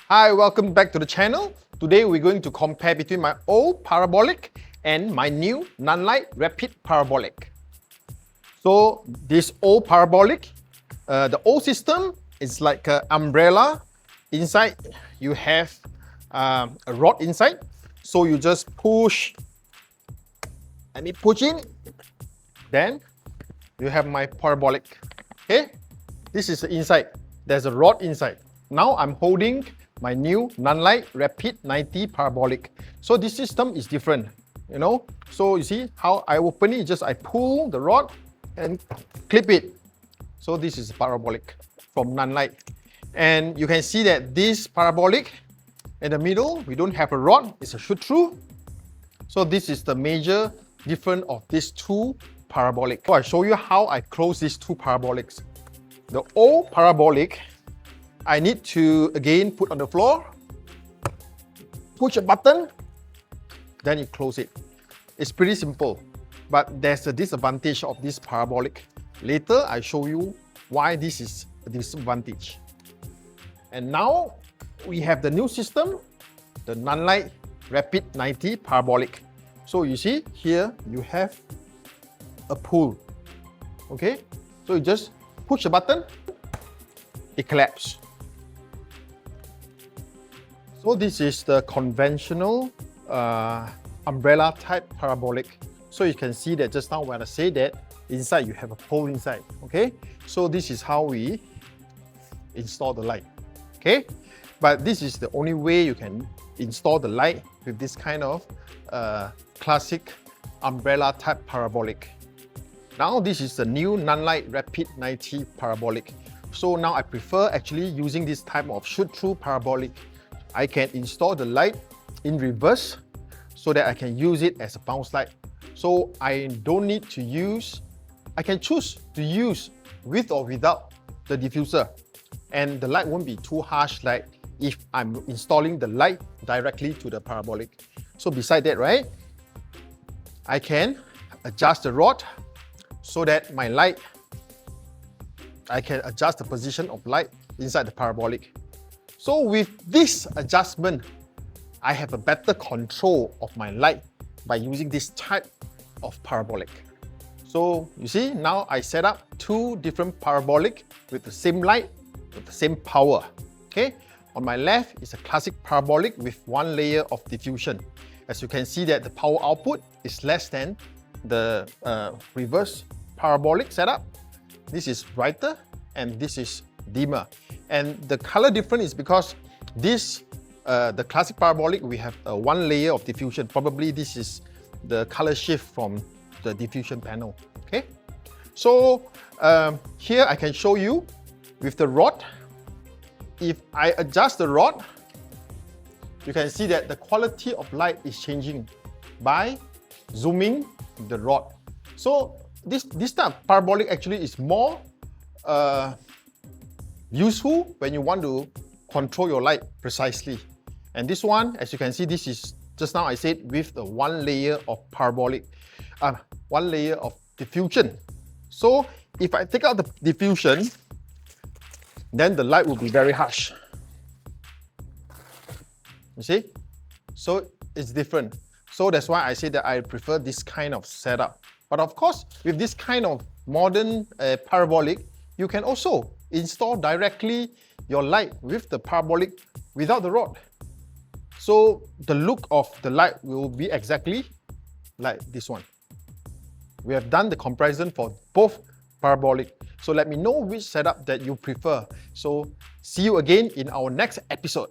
Hi, welcome back to the channel. Today we're going to compare between my old parabolic and my new Nanlite Rapid Parabolic. So this old parabolic, the old system is like an umbrella. Inside you have a rod inside. So you just push, let me push in, then you have my parabolic. Okay, this is the inside. There's a rod inside. Now I'm holding my new Nanlite Rapid 90 Parabolic. So this system is different, you know. So you see how I open it, just I pull the rod and clip it. So this is parabolic from Nanlite. And you can see that this parabolic in the middle, we don't have a rod, it's a shoot through. So this is the major difference of these two parabolic. So I'll show you how I close these two parabolics. The old parabolic, I need to again put on the floor, push a button, then you close it. It's pretty simple, but there's a disadvantage of this parabolic. Later, I show you why this is a disadvantage. And now we have the new system, the Nanlite Rapid 90 Parabolic. So you see here you have a pull. Okay, so you just push the button, it collapses. So this is the conventional umbrella type parabolic. So you can see that just now when I say that, inside you have a pole inside, okay? So this is how we install the light, okay? But this is the only way you can install the light with this kind of classic umbrella type parabolic. Now this is the new Nanlite Rapid 90 Parabolic. So now I prefer actually using this type of shoot-through parabolic. I can install the light in reverse so that I can use it as a bounce light. So I don't need to use, I can choose to use with or without the diffuser. And the light won't be too harsh like if I'm installing the light directly to the parabolic. So beside that, right, I can adjust the rod so that my light, I can adjust the position of light inside the parabolic. So with this adjustment, I have a better control of my light by using this type of parabolic. So you see, now I set up two different parabolic with the same light, with the same power. Okay, on my left is a classic parabolic with one layer of diffusion. As you can see that the power output is less than the reverse parabolic setup. This is brighter and this is dimmer. And the color difference is because this, the classic parabolic, we have one layer of diffusion. Probably this is the color shift from the diffusion panel. Okay, so here I can show you with the rod. If I adjust the rod, you can see that the quality of light is changing by zooming the rod. So this type of parabolic actually is more useful when you want to control your light precisely. And this one, as you can see, this is just now I said with the one layer of parabolic, one layer of diffusion. So if I take out the diffusion, then the light will be very harsh. You see? So it's different. So that's why I say that I prefer this kind of setup. But of course, with this kind of modern parabolic, you can also install directly your light with the parabolic without the rod. So the look of the light will be exactly like this one. We have done the comparison for both parabolic. So let me know which setup that you prefer. So see you again in our next episode.